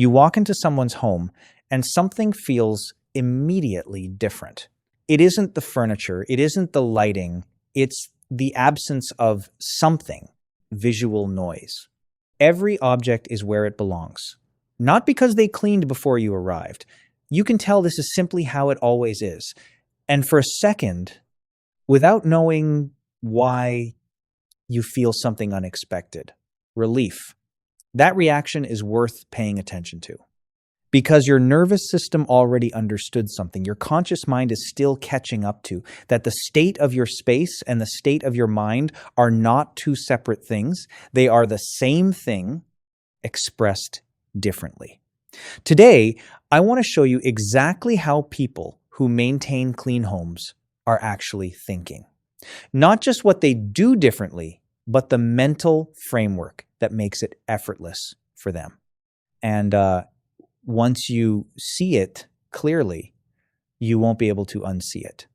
You walk into someone's home and something feels immediately different. It isn't the furniture, it isn't the lighting, it's the absence of something, visual noise. Every object is where it belongs. Not because they cleaned before you arrived. You can tell this is simply how it always is. And for a second, without knowing why, you feel something unexpected. Relief. That reaction is worth paying attention to. Because your nervous system already understood something, your conscious mind is still catching up to, that the state of your space and the state of your mind are not two separate things. They are the same thing expressed differently. Today, I want to show you exactly how people who maintain clean homes are actually thinking. Not just what they do differently, but the mental framework that makes it effortless for them. And once you see it clearly, you won't be able to unsee it.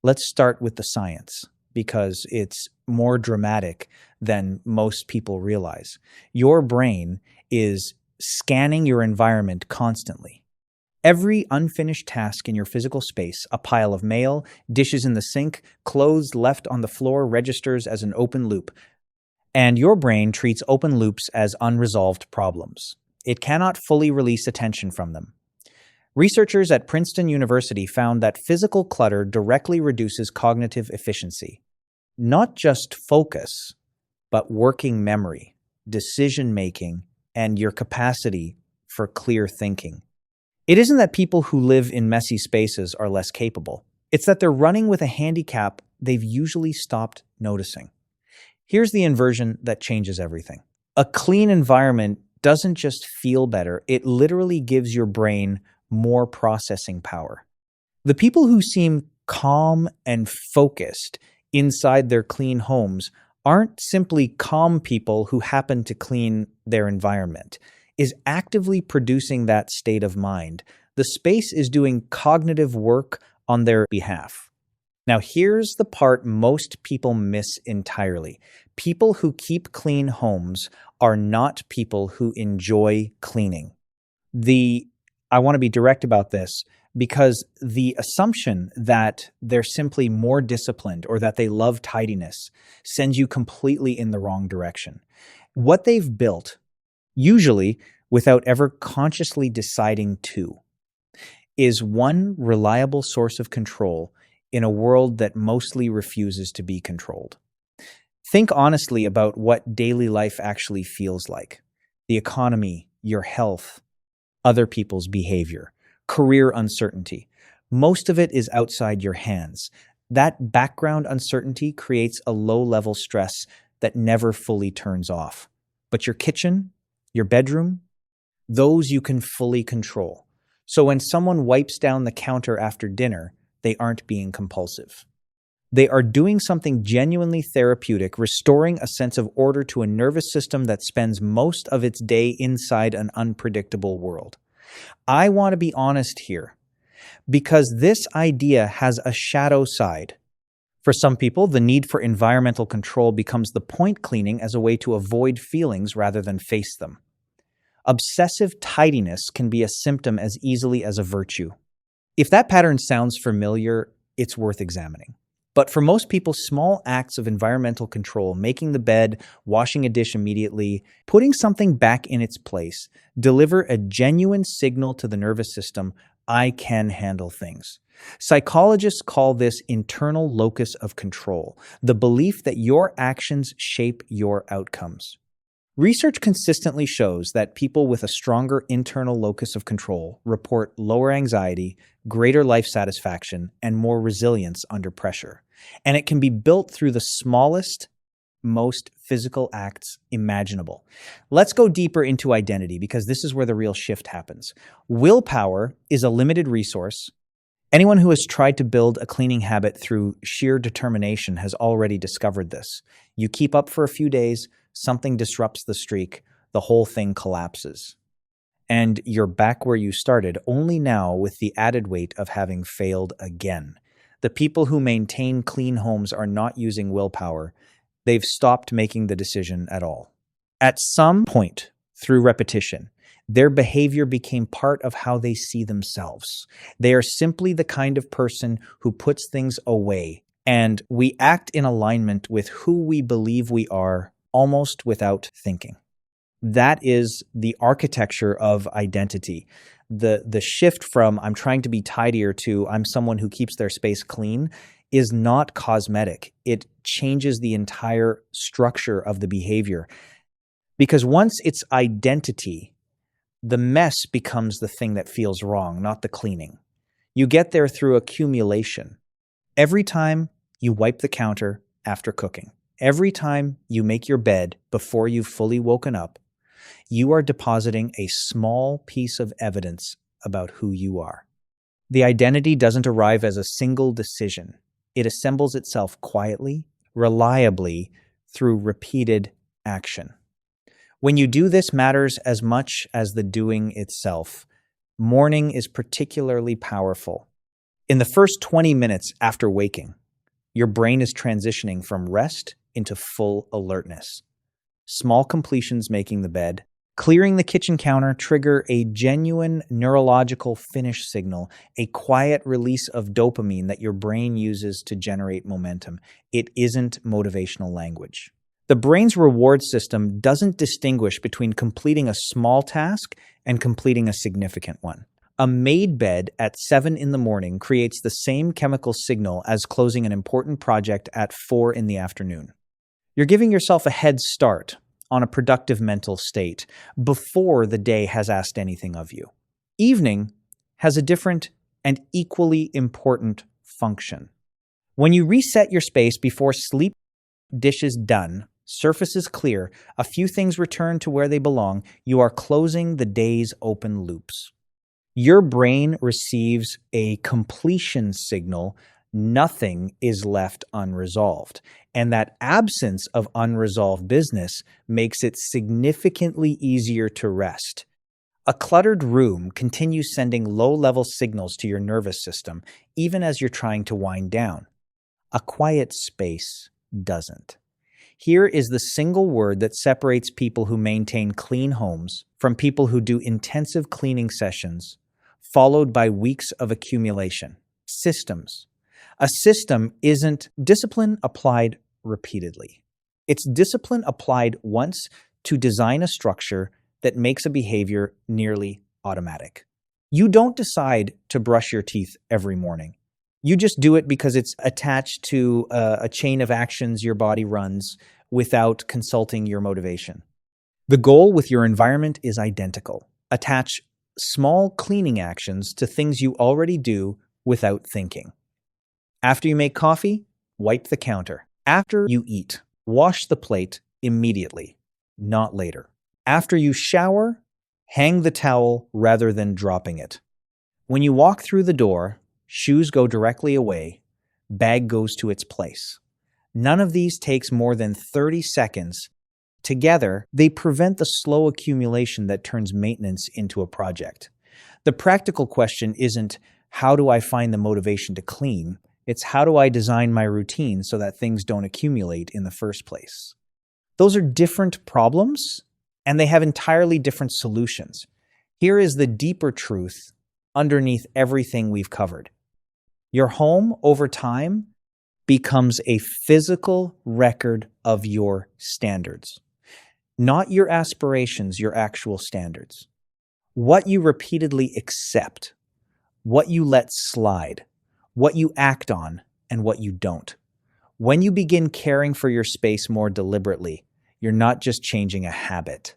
Let's start with the science, because it's more dramatic than most people realize. Your brain is scanning your environment constantly. Every unfinished task in your physical space, a pile of mail, dishes in the sink, clothes left on the floor, registers as an open loop. And your brain treats open loops as unresolved problems. It cannot fully release attention from them. Researchers at Princeton University found that physical clutter directly reduces cognitive efficiency. Not just focus, but working memory, decision-making, and your capacity for clear thinking. It isn't that people who live in messy spaces are less capable. It's that they're running with a handicap they've usually stopped noticing. Here's the inversion that changes everything. A clean environment doesn't just feel better, it literally gives your brain more processing power. The people who seem calm and focused inside their clean homes aren't simply calm people who happen to clean their environment, is actively producing that state of mind. The space is doing cognitive work on their behalf. Now, here's the part most people miss entirely. People who keep clean homes are not people who enjoy cleaning. I want to be direct about this, because the assumption that they're simply more disciplined or that they love tidiness sends you completely in the wrong direction. What they've built, usually without ever consciously deciding to, is one reliable source of control in a world that mostly refuses to be controlled. Think honestly about what daily life actually feels like. The economy, your health, other people's behavior, career uncertainty. Most of it is outside your hands. That background uncertainty creates a low-level stress that never fully turns off. But your kitchen, your bedroom, those you can fully control. So when someone wipes down the counter after dinner, they aren't being compulsive. They are doing something genuinely therapeutic, restoring a sense of order to a nervous system that spends most of its day inside an unpredictable world. I want to be honest here, because this idea has a shadow side. For some people, the need for environmental control becomes the point cleaning as a way to avoid feelings rather than face them. Obsessive tidiness can be a symptom as easily as a virtue. If that pattern sounds familiar, it's worth examining. But for most people, small acts of environmental control, making the bed, washing a dish immediately, putting something back in its place, deliver a genuine signal to the nervous system, I can handle things. Psychologists call this internal locus of control, the belief that your actions shape your outcomes. Research consistently shows that people with a stronger internal locus of control report lower anxiety, greater life satisfaction, and more resilience under pressure. And it can be built through the smallest, most physical acts imaginable. Let's go deeper into identity, because this is where the real shift happens. Willpower is a limited resource. Anyone who has tried to build a cleaning habit through sheer determination has already discovered this. You keep up for a few days, something disrupts the streak, the whole thing collapses. And you're back where you started, only now with the added weight of having failed again. The people who maintain clean homes are not using willpower. They've stopped making the decision at all. At some point, through repetition, Their behavior became part of how they see themselves. They are simply the kind of person who puts things away, and we act in alignment with who we believe we are almost without thinking. That is the architecture of identity. The shift from I'm trying to be tidier to I'm someone who keeps their space clean is not cosmetic. It changes the entire structure of the behavior. Because once it's identity, the mess becomes the thing that feels wrong, not the cleaning. You get there through accumulation. Every time you wipe the counter after cooking, every time you make your bed before you've fully woken up, you are depositing a small piece of evidence about who you are. The identity doesn't arrive as a single decision. It assembles itself quietly, reliably, through repeated action. When you do this matters as much as the doing itself. Morning is particularly powerful. In the first 20 minutes after waking, your brain is transitioning from rest into full alertness. Small completions making the bed, clearing the kitchen counter trigger a genuine neurological finish signal, a quiet release of dopamine that your brain uses to generate momentum. It isn't motivational language. The brain's reward system doesn't distinguish between completing a small task and completing a significant one. A made bed at 7 in the morning creates the same chemical signal as closing an important project at 4 in the afternoon. You're giving yourself a head start on a productive mental state before the day has asked anything of you. Evening has a different and equally important function. When you reset your space before sleep, dishes done, surfaces clear, a few things return to where they belong, you are closing the day's open loops. Your brain receives a completion signal. Nothing is left unresolved. And that absence of unresolved business makes it significantly easier to rest. A cluttered room continues sending low-level signals to your nervous system, even as you're trying to wind down. A quiet space doesn't. Here is the single word that separates people who maintain clean homes from people who do intensive cleaning sessions, followed by weeks of accumulation. Systems. A system isn't discipline applied repeatedly. It's discipline applied once to design a structure that makes a behavior nearly automatic. You don't decide to brush your teeth every morning. You just do it because it's attached to a chain of actions your body runs without consulting your motivation. The goal with your environment is identical. Attach small cleaning actions to things you already do without thinking. After you make coffee, wipe the counter. After you eat, wash the plate immediately, not later. After you shower, hang the towel rather than dropping it. When you walk through the door, shoes go directly away, bag goes to its place. None of these takes more than 30 seconds. Together, they prevent the slow accumulation that turns maintenance into a project. The practical question isn't, how do I find the motivation to clean? It's how do I design my routine so that things don't accumulate in the first place? Those are different problems, and they have entirely different solutions. Here is the deeper truth underneath everything we've covered. Your home, over time, becomes a physical record of your standards. Not your aspirations, your actual standards. What you repeatedly accept, what you let slide, what you act on, and what you don't. When you begin caring for your space more deliberately, you're not just changing a habit.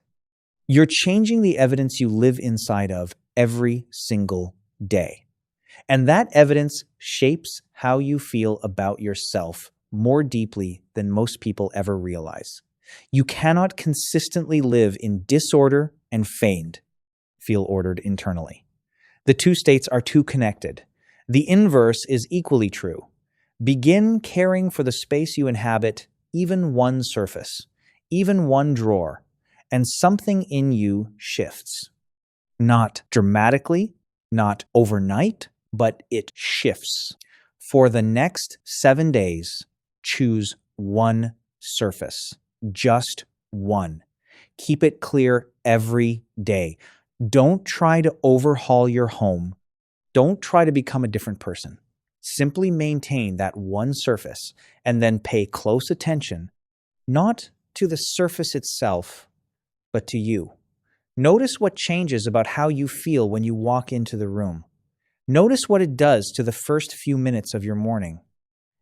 You're changing the evidence you live inside of every single day. And that evidence shapes how you feel about yourself more deeply than most people ever realize. You cannot consistently live in disorder and feel ordered internally. The two states are too connected. The inverse is equally true. Begin caring for the space you inhabit, even one surface, even one drawer, and something in you shifts. Not dramatically, not overnight, but it shifts. For the next 7 days, choose one surface, just one. Keep it clear every day. Don't try to overhaul your home. Don't try to become a different person. Simply maintain that one surface and then pay close attention, not to the surface itself, but to you. Notice what changes about how you feel when you walk into the room. Notice what it does to the first few minutes of your morning.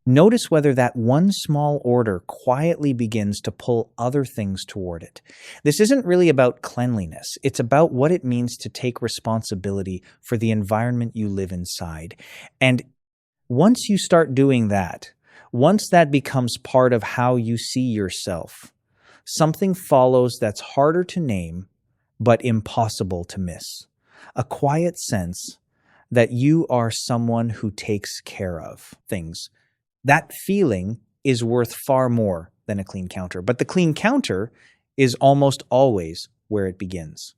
Notice whether that one small order quietly begins to pull other things toward it. This isn't really about cleanliness. It's about what it means to take responsibility for the environment you live inside. And once you start doing that, once that becomes part of how you see yourself, something follows that's harder to name, but impossible to miss. A quiet sense that you are someone who takes care of things. That feeling is worth far more than a clean counter. But the clean counter is almost always where it begins.